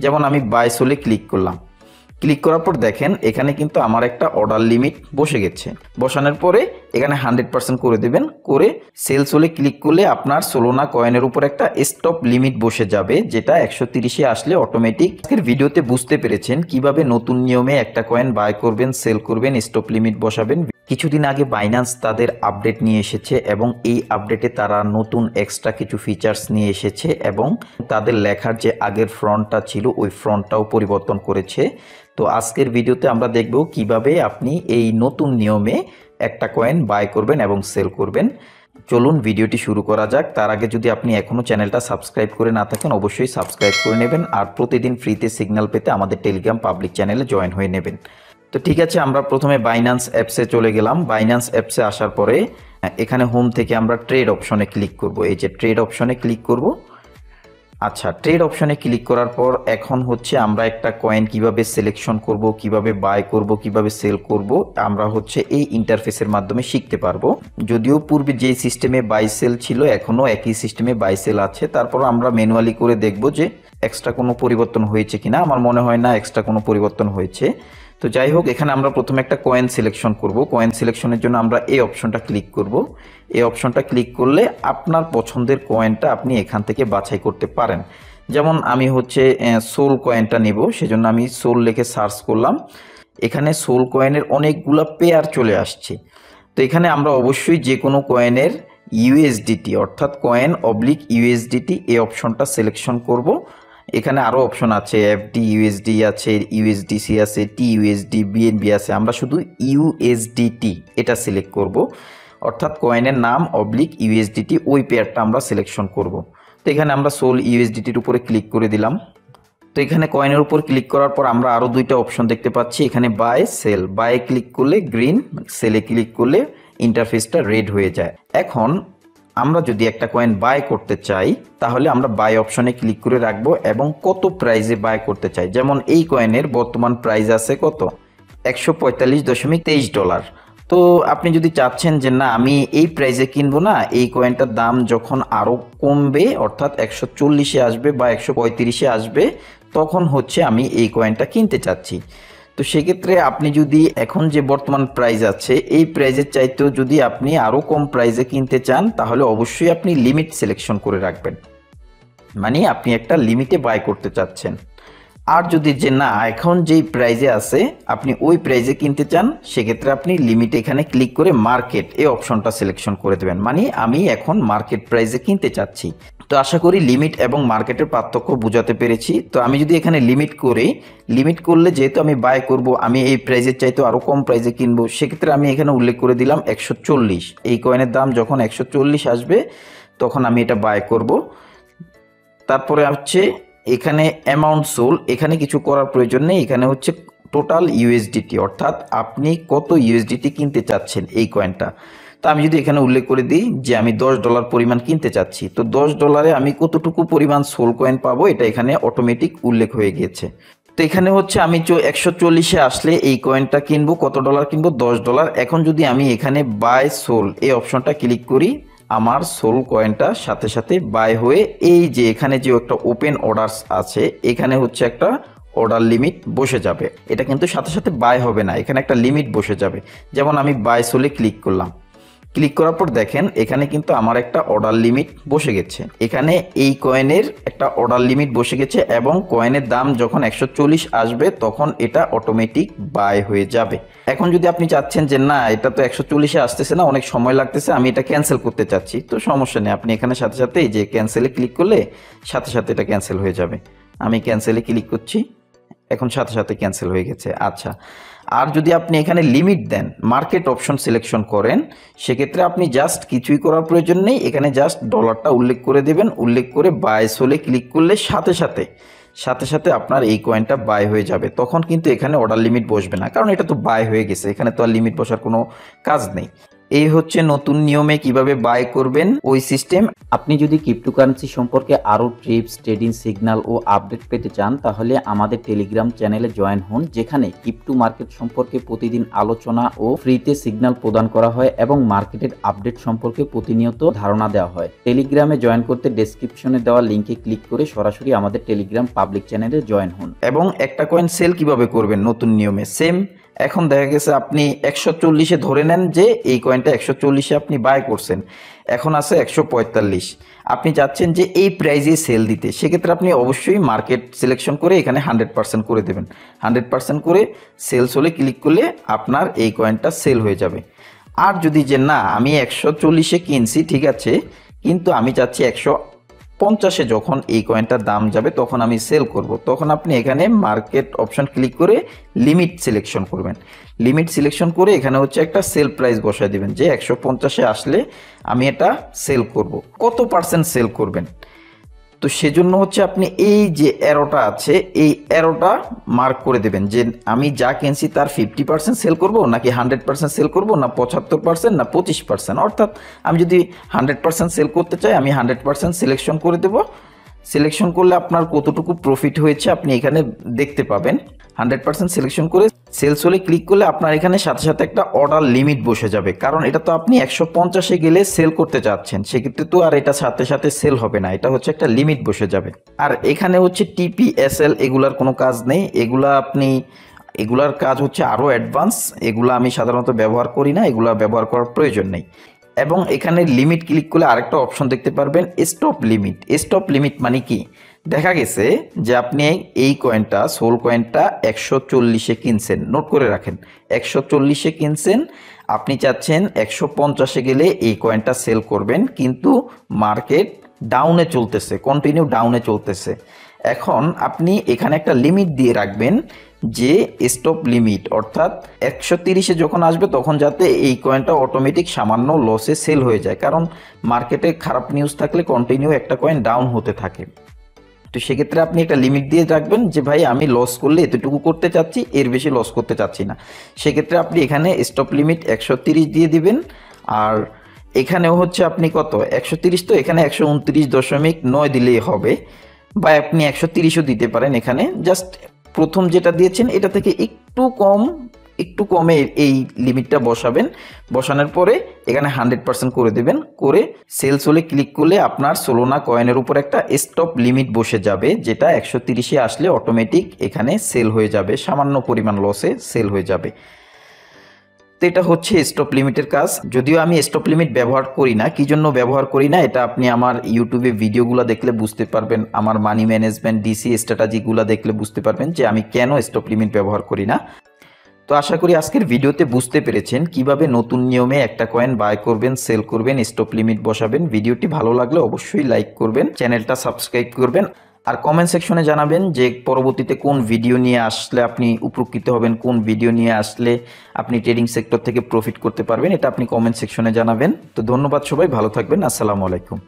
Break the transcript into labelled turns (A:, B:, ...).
A: যেমন আমি by Sholay click করলাম, ক্লিক করার পর দেখেন এখানে কিন্তু আমার একটা অর্ডার লিমিট বসে গেছে। বসানোর পরে এখানে 100% করে দেবেন, করে সেল সোলে ক্লিক করলে আপনার সোলোনা কয়েনের উপর একটা স্টপ লিমিট বসে যাবে, যেটা 130-এ আসলে অটোমেটিক। আজকের ভিডিওতে বুঝতে পেরেছেন কিভাবে নতুন নিয়মে একটা কয়েন বাই করবেন, সেল করবেন, স্টপ লিমিট বসাবেন। কিছুদিন আগে বাইন্যান্স তাদের আপডেট নিয়ে এসেছে এবং এই আপডেটে তারা নতুন এক্সট্রা কিছু ফিচার্স নিয়ে এসেছে এবং তাদের লেখার যে আগের ফ্রন্টটা ছিল ওই ফ্রন্টটাও পরিবর্তন করেছে। তো আজকের ভিডিওতে আমরা দেখব কিভাবে আপনি এই নতুন নিয়মে একটা কয়েন বাই করবেন এবং সেল করবেন। চলুন ভিডিওটি শুরু করা যাক। তার আগে যদি আপনি এখনও চ্যানেলটা সাবস্ক্রাইব করে না থাকেন অবশ্যই সাবস্ক্রাইব করে নেবেন, আর প্রতিদিন ফ্রিতে সিগন্যাল পেতে আমাদের টেলিগ্রাম পাবলিক চ্যানেলে জয়েন হয়ে নেবেন। তো ঠিক আছে, আমরা প্রথমে বাইন্যান্স অ্যাপসে চলে গেলাম। বাইন্যান্স অ্যাপসে আসার পরে এখানে হোম থেকে আমরা ট্রেড অপশনে ক্লিক করব। এই যে ট্রেড অপশনে ক্লিক করব। আচ্ছা, ট্রেড অপশনে ক্লিক করার পর এখন হচ্ছে আমরা একটা কয়েন কিভাবে সিলেকশন করব, কিভাবে বাই করব, কিভাবে সেল করব, আমরা হচ্ছে এই ইন্টারফেসের মাধ্যমে শিখতে পারবো। যদিও পূর্বে যে সিস্টেমে বাই সেল ছিল এখনও একই সিস্টেমে বাই সেল আছে, তারপর আমরা ম্যানুয়ালি করে দেখব যে এক্সট্রা কোনো পরিবর্তন হয়েছে কিনা। আমার মনে হয় না এক্সট্রা কোনো পরিবর্তন হয়েছে। তো যাই হোক, এখানে আমরা প্রথমে একটা কয়েন সিলেকশন করব। কয়েন সিলেকশনের জন্য আমরা এই অপশনটা ক্লিক করব। এই অপশনটা ক্লিক করলে আপনার পছন্দের কয়েনটা আপনি এখান থেকে বাছাই করতে পারেন। যেমন আমি হচ্ছে সোল কয়েনটা নেব, সেজন্য আমি সোল লিখে সার্চ করলাম। এখানে সোল কয়েনের অনেকগুলো পেয়ার চলে আসছে। তো এখানে আমরা অবশ্যই যে কোনো কয়েনের ইউএসডিটি অর্থাৎ কয়েন অবলিক ইউএসডিটি এই অপশনটা সিলেকশন করব। এখানে আরও অপশন আছে, এফডি ইউএসডি আছে, ইউএসডিসি আছে, টি ইউএসডি, বিএনবি আছে। আমরা শুধু ইউএসডিটি এটা সিলেক্ট করব, অর্থাৎ কয়েনের নাম অবলিক ইউএসডিটি ওই পেয়ারটা আমরা সিলেকশন করব। তো এখানে আমরা সোল ইউএসডিটির উপরে ক্লিক করে দিলাম। তো এখানে কয়েনের উপর ক্লিক করার পর আমরা আরও দুইটা অপশন দেখতে পাচ্ছি। এখানে বাই সেল, বাই ক্লিক করলে গ্রিন, সেলে ক্লিক করলে ইন্টারফেসটা রেড হয়ে যায়। এখন আমরা যদি একটা কয়েন বাই করতে চাই তাহলে আমরা বাই অপশনে ক্লিক করে রাখবো এবং কত প্রাইসে বাই করতে চাই। যেমন এই কয়েনের বর্তমান প্রাইস আছে কত, $145.23। তো আপনি যদি চাচ্ছেন যে না আমি এই প্রাইসে কিনবো না, এই কয়েনটার দাম যখন আরও কমবে অর্থাৎ 140-এ আসবে বা 135-এ আসবে তখন হচ্ছে আমি এই কয়েনটা কিনতে চাচ্ছি। তো সেক্ষেত্রে আপনি যদি এখন যে বর্তমান প্রাইস আছে এই প্রাইসের চাইতেও যদি আপনি আরও কম প্রাইসে কিনতে চান তাহলে অবশ্যই আপনি লিমিট সিলেকশন করে রাখবেন, মানে আপনি একটা লিমিটে বাই করতে চাচ্ছেন। আর যদি যে না এখন যেই প্রাইজে আছে আপনি ওই প্রাইজে কিনতে চান সেক্ষেত্রে আপনি লিমিট এখানে ক্লিক করে মার্কেট এই অপশনটা সিলেকশন করে দেবেন, মানে আমি এখন মার্কেট প্রাইজে কিনতে চাচ্ছি। তো আশা করি লিমিট এবং মার্কেটের পার্থক্য বোঝাতে পেরেছি। তো আমি যদি এখানে লিমিট করি, লিমিট করলে যেহেতু আমি বাই করব, আমি এই প্রাইজের চাইতে আরও কম প্রাইজে কিনবো, সেক্ষেত্রে আমি এখানে উল্লেখ করে দিলাম 140। এই কয়েনের দাম যখন 140 আসবে তখন আমি এটা বাই করব। তারপরে হচ্ছে এখানে অ্যামাউন্ট সোল, এখানে কিছু করার প্রয়োজন নেই। এখানে হচ্ছে টোটাল ইউএসডিটি অর্থাৎ আপনি কত ইউএসডিটি কিনতে চাচ্ছেন এই কয়েনটা। তো আমি যদি এখানে উল্লেখ করে দিই যে আমি $10 পরিমাণ কিনতে চাচ্ছি, তো $10 আমি কতটুকু পরিমাণ সোল কয়েন পাবো এটা এখানে অটোমেটিক উল্লেখ হয়ে গিয়েছে। তো এখানে হচ্ছে আমি 140-এ আসলে এই কয়েনটা কিনবো, কত ডলার কিনবো, $10। এখন যদি আমি এখানে বাই সোল এই অপশনটা ক্লিক করি আমার সোল কয়েনটা সাথে সাথে বাই হয়ে এই যে এখানে যে একটা ওপেন অর্ডারস আছে এখানে হচ্ছে একটা অর্ডার লিমিট বসে যাবে। এটা কিন্তু সাথে সাথে বাই হবে না, এখানে একটা লিমিট বসে যাবে। যেমন আমি বাই সোলে ক্লিক করলাম, ক্লিক করার পর দেখেন এখানে কিন্তু আমার একটা অর্ডার লিমিট বসে গেছে। এখানে এই কয়েনের একটা অর্ডার লিমিট বসে গেছে এবং কয়েনের দাম যখন 140 আসবে তখন এটা অটোমেটিক বাই হয়ে যাবে। এখন যদি আপনি চাচ্ছেন যে না এটা তো 140-এ আসতেছে না, অনেক সময় লাগতেছে, আমি এটা ক্যান্সেল করতে চাচ্ছি, তো সমস্যা নেই, আপনি এখানে সাথে সাথে এই যে ক্যান্সেলে ক্লিক করলে সাথে সাথে এটা ক্যান্সেল হয়ে যাবে। আমি ক্যান্সেলে ক্লিক করছি, এখন সাথে সাথে ক্যান্সেল হয়ে গেছে। আচ্ছা, আর যদি আপনি এখানে লিমিট দেন, মার্কেট অপশন সিলেকশন করেন, সেক্ষেত্রে আপনি জাস্ট কিছুই করার প্রয়োজন নেই, এখানে জাস্ট ডলারটা উল্লেখ করে দেবেন, উল্লেখ করে বাই সোলে ক্লিক করলে সাথে সাথে আপনার এই কয়েনটা বাই হয়ে যাবে। তখন কিন্তু এখানে অর্ডার লিমিট বসবে না, কারণ এটা তো বাই হয়ে গেছে, এখানে তো আর লিমিট বসার কোনো কাজ নেই। এই হচ্ছে নতুন নিয়মে কিভাবে বাই করবেন ওই সিস্টেম।
B: আপনি যদি ক্রিপ্টোকারেন্সি সম্পর্কে আরও টিপস, ট্রেডিং সিগন্যাল ও আপডেট পেতে চান তাহলে আমাদের টেলিগ্রাম চ্যানেলে জয়েন হন, যেখানে ক্রিপ্টো মার্কেট সম্পর্কে প্রতিদিন আলোচনা ও ফ্রিতে সিগন্যাল প্রদান করা হয় এবং মার্কেটের আপডেট সম্পর্কে প্রতিনিয়ত ধারণা দেওয়া হয়। টেলিগ্রামে জয়েন করতে ডেসক্রিপশনে দেওয়া লিঙ্কে ক্লিক করে সরাসরি আমাদের টেলিগ্রাম পাবলিক চ্যানেলে জয়েন হন।
A: এবং একটা কয়েন সেল কিভাবে করবেন নতুন নিয়মে সেম। এখন দেখা গেছে আপনি 140-এ ধরে নেন যে এই কয়েনটা 140-এ আপনি বাই করছেন, এখন আছে 145, আপনি চাচ্ছেন যে এই প্রাইজে সেল দিতে, সেক্ষেত্রে আপনি অবশ্যই মার্কেট সিলেকশন করে এখানে 100% করে দেবেন। 100% করে সেলস হলে ক্লিক করলে আপনার এই কয়েনটা সেল হয়ে যাবে। আর যদি যে না আমি 140-এ কিনছি ঠিক আছে, কিন্তু আমি চাচ্ছি 150-এ যখন এই কয়েনটার দাম যাবে তখন আমি সেল করব, তখন আপনি এখানে মার্কেট অপশন ক্লিক করে লিমিট সিলেকশন করবেন। লিমিট সিলেকশন করে এখানে হচ্ছে একটা সেল প্রাইস বসায় দিবেন যে 150-এ আসলে আমি এটা সেল করব। কত পার্সেন্ট সেল করবেন, তো সেজন্য হচ্ছে আপনি এই যে অ্যারোটা আছে এই অ্যারোটা মার্ক করে দেবেন যে আমি যা কিনছি তার 50% সেল করব নাকি 100% সেল করব, না 75% না 25%। অর্থাৎ আমি যদি 100% সেল করতে চাই আমি 100% সিলেকশন করে দেব। সিলেকশন করলে আপনার কতটুকু প্রফিট হয়েছে আপনি এখানে দেখতে পাবেন। 100% সিলেকশন করে সেলস হলে ক্লিক করলে আপনার এখানে সাথে সাথে একটা অর্ডার লিমিট বসে যাবে, কারণ এটা তো আপনি 150-এ গেলে সেল করতে চাচ্ছেন, সেক্ষেত্রে তো আর এটা সাথে সাথে সেল হবে না, এটা হচ্ছে একটা লিমিট বসে যাবে। আর এখানে হচ্ছে TPSL এগুলার কোনো কাজ নেই, এগুলার কাজ হচ্ছে আরও অ্যাডভান্স, এগুলা আমি সাধারণত ব্যবহার করি না, এগুলা ব্যবহার করার প্রয়োজন নেই। এবং এখানে লিমিট ক্লিক করলে আরেকটা অপশন দেখতে পারবেন স্টপ লিমিট। স্টপ লিমিট মানে কি, দেখা গেছে যে আপনি এই কয়েনটা সোল কয়েনটা 140-এ কিনছেন, নোট করে রাখেন 140-এ কিনছেন, আপনি চাচ্ছেন 150-এ গেলে এই কয়েনটা সেল করবেন, কিন্তু মার্কেট ডাউনে চলতেছে, কন্টিনিউ ডাউনে চলতেছে। এখন আপনি এখানে একটা লিমিট দিয়ে রাখবেন যে স্টপ লিমিট, অর্থাৎ 130-এ যখন আসবে তখন যাতে এই কয়েনটা অটোমেটিক সামান্য লসে সেল হয়ে যায়, কারণ মার্কেটে খারাপ নিউজ থাকলে কন্টিনিউ একটা কয়েন ডাউন হতে থাকে। তো সেক্ষেত্রে আপনি একটা লিমিট দিয়ে রাখবেন যে ভাই আমি লস করলে এতটুকু করতে চাচ্ছি, এর বেশি লস করতে চাচ্ছি না। সেক্ষেত্রে আপনি এখানে স্টপ লিমিট 130 দিয়ে দিবেন। আর এখানেও হচ্ছে আপনি কত 130, তো এখানে 129.9 দিলেই হবে, বা আপনি 130-ও দিতে পারেন। এখানে জাস্ট প্রথম যেটা দিয়েছেন এটা থেকে একটু কমে এই লিমিটটা বসাবেন। বসানোর পরে এখানে 100% করে দেবেন, করে সেলস হলে ক্লিক করলে আপনার সোলোনা কয়েনের উপর একটা স্টপ লিমিট বসে যাবে, যেটা 130-এ আসলে অটোমেটিক এখানে সেল হয়ে যাবে, সামান্য পরিমাণ লসে সেল হয়ে যাবে। তো এটা হচ্ছে স্টপ লিমিটের কাজ। যদিও আমি স্টপ লিমিট ব্যবহার করি না, কি জন্য ব্যবহার করি না এটা আপনি আমার ইউটিউবে ভিডিওগুলো দেখলে বুঝতে পারবেন, আমার মানি ম্যানেজমেন্ট ডিসি স্ট্র্যাটেজিগুলো দেখলে বুঝতে পারবেন যে আমি কেন স্টপ লিমিট ব্যবহার করি না। তো আশা করি আজকের ভিডিওতে বুঝতে পেরেছেন কিভাবে নতুন নিয়মে একটা কয়েন বাই করবেন, সেল করবেন, স্টপ লিমিট বসাবেন। ভিডিওটি ভালো লাগলে অবশ্যই লাইক করবেন, চ্যানেলটা সাবস্ক্রাইব করবেন, আর কমেন্ট সেকশনে জানাবেন যে পরবর্তীতে কোন ভিডিও নিয়ে আসলে আপনি উপকৃত হবেন, কোন ভিডিও নিয়ে আসলে আপনি ট্রেডিং সেক্টর থেকে প্রফিট করতে পারবেন, এটা আপনি কমেন্ট সেকশনে জানাবেন। তো ধন্যবাদ সবাই, ভালো থাকবেন, আসসালামু আলাইকুম।